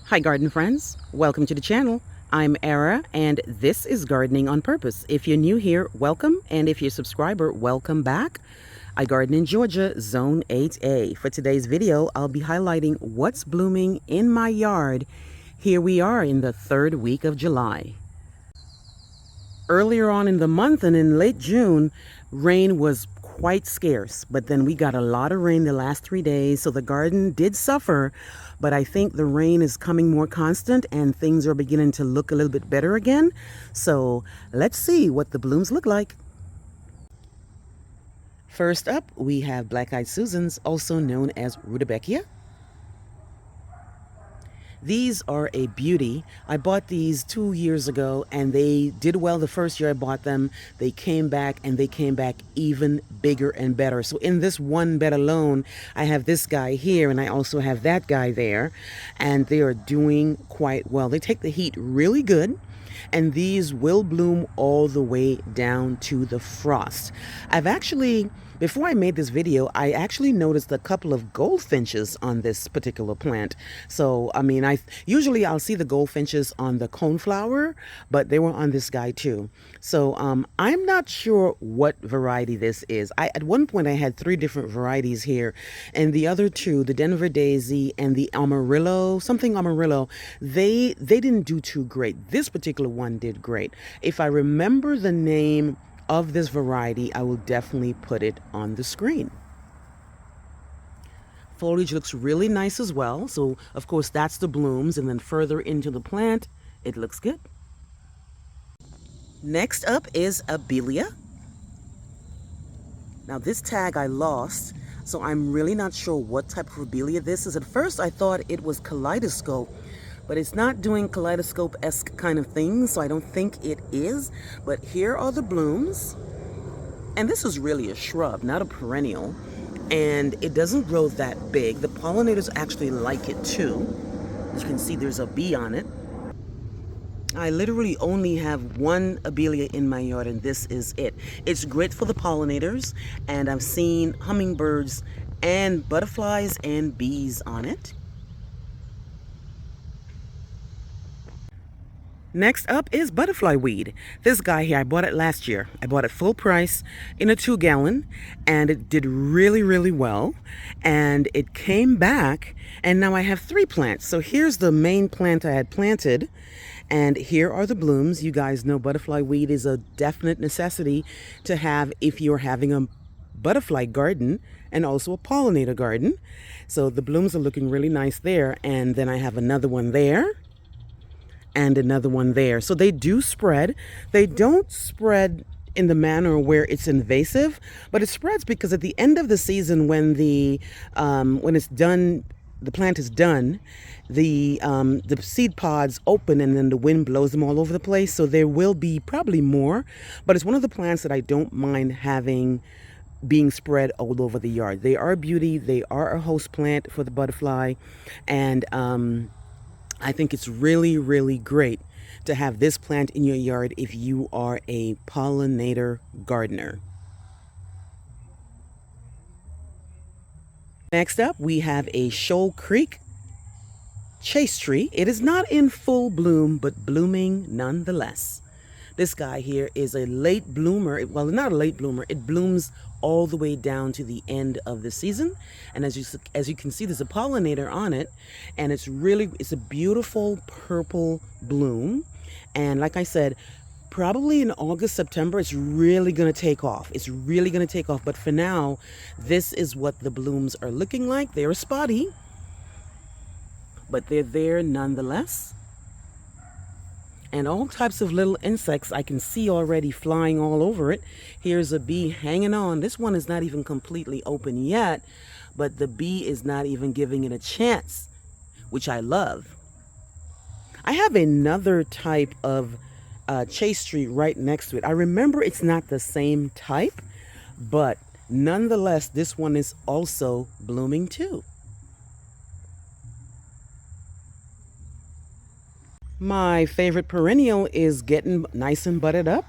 Hi garden friends, welcome to the channel. I'm Era and this is Gardening on Purpose. If you're new here, welcome, and if you're a subscriber, welcome back. I garden in Georgia, Zone 8A. For today's video, I'll be highlighting what's blooming in my yard. Here we are in the third week of July. Earlier on in the month and in late June, rain was quite scarce, but then we got a lot of rain the last 3 days, so the garden did suffer, but I think the rain is coming more constant and things are beginning to look a little bit better again. So let's see what the blooms look like. First up, we have Black-Eyed Susans, also known as Rudbeckia. These are a beauty. I bought these 2 years ago and they did well the first year I bought them. They came back and they came back even bigger and better. So in this one bed alone, I have this guy here and I also have that guy there, and they are doing quite well. They take the heat really good, and these will bloom all the way down to the frost. Before I made this video, I actually noticed a couple of goldfinches on this particular plant. So, I mean, usually I'll see the goldfinches on the coneflower, but they were on this guy too. So, I'm not sure what variety this is. At one point I had 3 different varieties here, and the other 2, the Denver Daisy and the Amarillo, they didn't do too great. This particular one did great. If I remember the name of this variety, I will definitely put it on the screen. Foliage looks really nice as well. So of course that's the blooms, and then further into the plant, it looks good. Next up is Abelia. Now this tag I lost, so I'm really not sure what type of Abelia this is. At first I thought it was kaleidoscope, but it's not doing kaleidoscope-esque kind of things, so I don't think it is. But here are the blooms. And this is really a shrub, not a perennial. And it doesn't grow that big. The pollinators actually like it too. As you can see, there's a bee on it. I literally only have one Abelia in my yard, and this is it. It's great for the pollinators, and I've seen hummingbirds and butterflies and bees on it. Next up is butterfly weed. This guy here, I bought it last year. I bought it full price in a 2-gallon, and it did really, really well. And it came back, and now I have 3 plants. So here's the main plant I had planted, and here are the blooms. You guys know butterfly weed is a definite necessity to have if you're having a butterfly garden and also a pollinator garden. So the blooms are looking really nice there, and then I have another one there and another one there. So they do spread. They don't spread in the manner where it's invasive, but it spreads because at the end of the season, when it's done, the plant is done, the seed pods open and then the wind blows them all over the place. So there will be probably more, but it's one of the plants that I don't mind having being spread all over the yard. They are a beauty. They are a host plant for the butterfly, and I think it's really, really great to have this plant in your yard if you are a pollinator gardener. Next up, we have a Shoal Creek Chaste tree. It is not in full bloom, but blooming nonetheless. This guy here is a late bloomer. Well, not a late bloomer. It blooms all the way down to the end of the season. And as you can see, there's a pollinator on it, and it's a beautiful purple bloom. And like I said, probably in August, September, it's really going to take off. It's really going to take off. But for now, this is what the blooms are looking like. They're spotty, but they're there nonetheless. And all types of little insects I can see already flying all over it. Here's a bee hanging on. This one is not even completely open yet, but the bee is not even giving it a chance, which I love. I have another type of chaste tree right next to it. I remember it's not the same type, but nonetheless, this one is also blooming too. My favorite perennial is getting nice and budded up.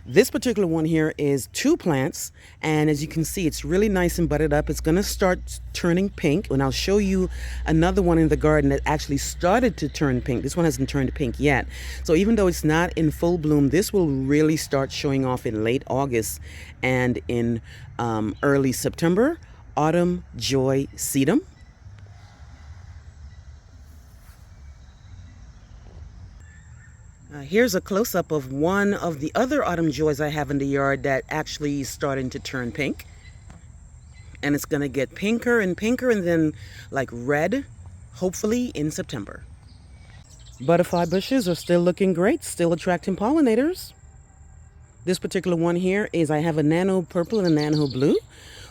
This particular one here is 2 plants, and as you can see, it's really nice and budded up. It's going to start turning pink, and I'll show you another one in the garden that actually started to turn pink. This one hasn't turned pink yet. So even though it's not in full bloom, this will really start showing off in late August and in early September. Autumn Joy Sedum. Here's a close-up of one of the other autumn joys I have in the yard that actually is starting to turn pink. And it's going to get pinker and pinker and then like red, hopefully in September. Butterfly bushes are still looking great, still attracting pollinators. This particular one here is, I have a nano purple and a nano blue.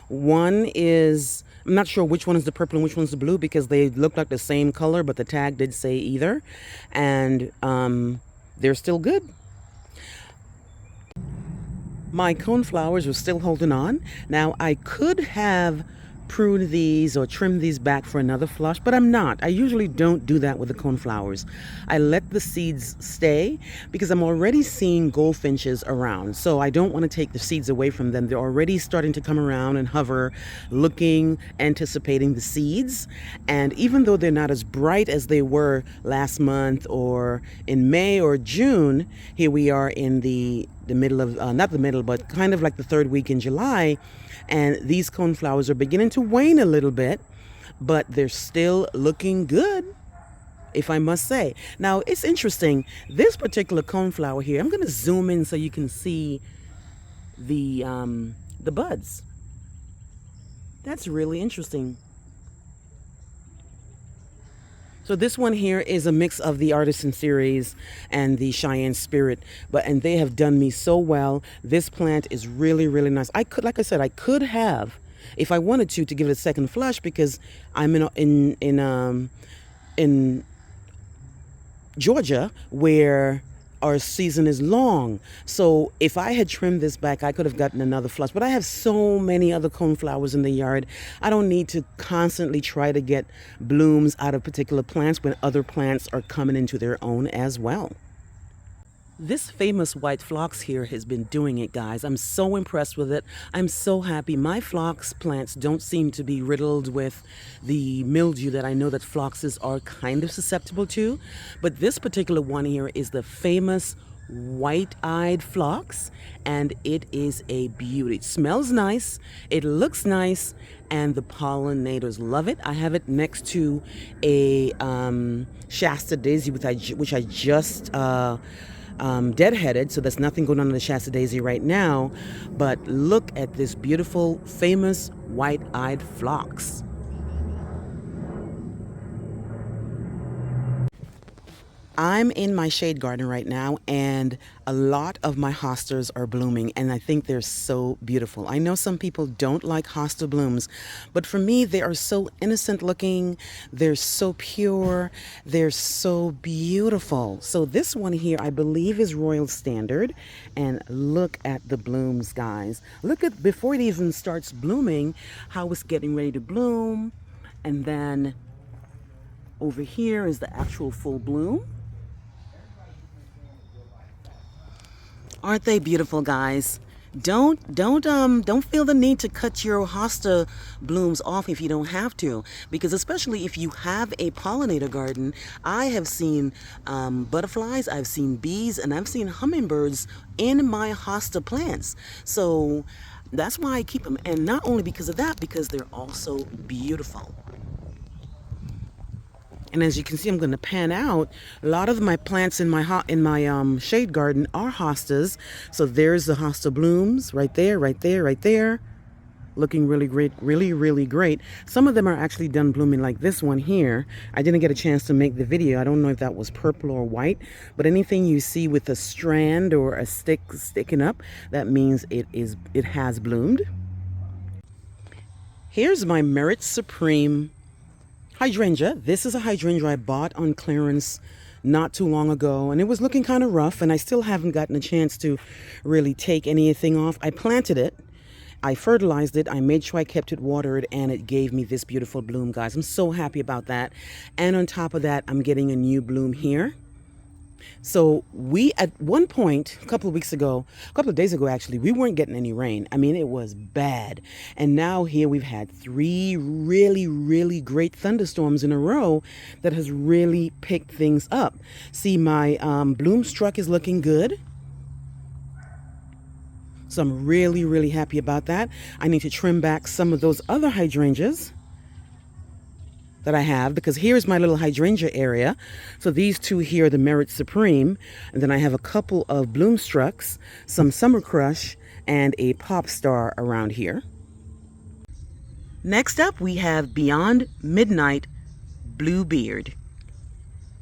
One is, I'm not sure which one is the purple and which one's the blue because they look like the same color, but the tag did say either. And they're still good. My coneflowers are still holding on. Now, I could have prune these or trim these back for another flush, but I'm not. I usually don't do that with the coneflowers. I let the seeds stay because I'm already seeing goldfinches around, so I don't want to take the seeds away from them. They're already starting to come around and hover, looking, anticipating the seeds. And even though they're not as bright as they were last month or in May or June, here we are in the middle of, not the middle, but kind of like the 3rd week in July, and these coneflowers are beginning to wane a little bit, but they're still looking good, if I must say. Now, it's interesting, this particular coneflower here, I'm going to zoom in so you can see the buds. That's really interesting. So this one here is a mix of the Artisan series and the Cheyenne Spirit, and they have done me so well. This plant is really, really nice. I could, like I said, I could have, if I wanted to give it a second flush because I'm in Georgia where our season is long. So if I had trimmed this back, I could have gotten another flush. But I have so many other coneflowers in the yard. I don't need to constantly try to get blooms out of particular plants when other plants are coming into their own as well. This famous white phlox here has been doing it, guys. I'm so impressed with it. I'm so happy. My phlox plants don't seem to be riddled with the mildew that I know that phloxes are kind of susceptible to. But this particular one here is the famous white-eyed phlox, and it is a beauty. It smells nice, it looks nice, and the pollinators love it. I have it next to a Chaste daisy, which I just deadheaded, so there's nothing going on in the Chaste daisy right now. But look at this beautiful, famous white-eyed phlox. I'm in my shade garden right now, and a lot of my hostas are blooming, and I think they're so beautiful. I know some people don't like hosta blooms, but for me, they are so innocent looking, they're so pure, they're so beautiful. So this one here, I believe, is Royal Standard, and look at the blooms, guys. Look at, before it even starts blooming, how it's getting ready to bloom, and then over here is the actual full bloom. Aren't they beautiful, guys? Don't feel the need to cut your hosta blooms off if you don't have to, because especially if you have a pollinator garden, I have seen butterflies, I've seen bees, and I've seen hummingbirds in my hosta plants. So that's why I keep them, and not only because of that, because they're also beautiful. And as you can see, I'm going to pan out. A lot of my plants in my shade garden are hostas. So there's the hosta blooms right there, right there, right there. Looking really great, really, really great. Some of them are actually done blooming, like this one here. I didn't get a chance to make the video. I don't know if that was purple or white, but anything you see with a strand or a stick sticking up, that means it has bloomed. Here's my Merit Supreme Hydrangea. This is a hydrangea I bought on clearance not too long ago, and it was looking kind of rough, and I still haven't gotten a chance to really take anything off. I planted it, I fertilized it, I made sure I kept it watered, and it gave me this beautiful bloom, guys. I'm so happy about that. And on top of that, I'm getting a new bloom here. So we, at one point, a couple of weeks ago, a couple of days ago actually, we weren't getting any rain. I mean, it was bad. And now here we've had three really, really great thunderstorms in a row that has really picked things up. See, my bloom struck is looking good. So I'm really, really happy about that. I need to trim back some of those other hydrangeas that I have, because here's my little hydrangea area. So these two here are the Merit Supreme, and then I have a couple of Bloomstrucks, some Summer Crush, and a Pop Star around here. Next up we have Beyond Midnight Bluebeard.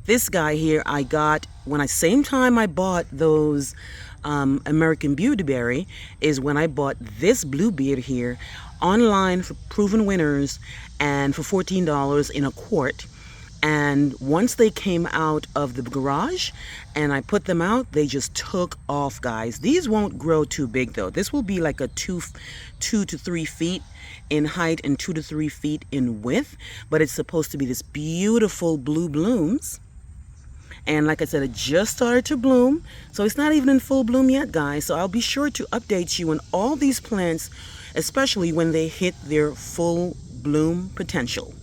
This guy here I got same time I bought those American Beautyberry is when I bought this Bluebeard here online for proven winners and for $14 in a quart. And once they came out of the garage and I put them out, they just took off, guys. These won't grow too big though. This will be like a 2 to 3 feet in height and 2 to 3 feet in width, but it's supposed to be this beautiful blue blooms. And like I said, it just started to bloom, so it's not even in full bloom yet, guys. So I'll be sure to update you on all these plants, especially when they hit their full bloom potential.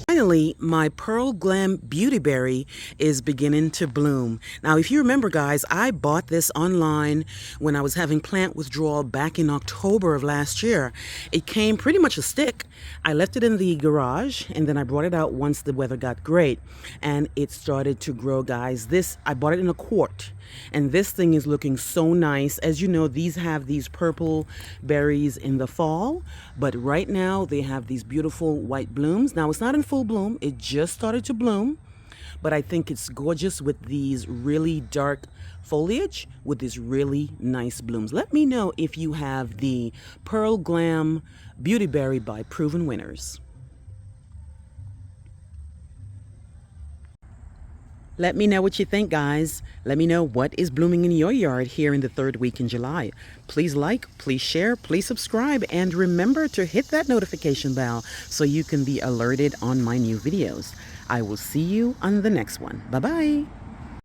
Finally, my Pearl Glam Beautyberry is beginning to bloom. Now, if you remember, guys, I bought this online when I was having plant withdrawal back in October of last year. It came pretty much a stick. I left it in the garage and then I brought it out once the weather got great and it started to grow, guys. I bought it in a quart. And this thing is looking so nice. As you know, these have these purple berries in the fall, but right now they have these beautiful white blooms. Now it's not in full bloom, it just started to bloom, but I think it's gorgeous with these really dark foliage with these really nice blooms. Let me know if you have the Pearl Glam Beautyberry by Proven Winners. Let me know what you think, guys. Let me know what is blooming in your yard here in the third week in July. Please like, please share, please subscribe, and remember to hit that notification bell so you can be alerted on my new videos. I will see you on the next one. Bye-bye.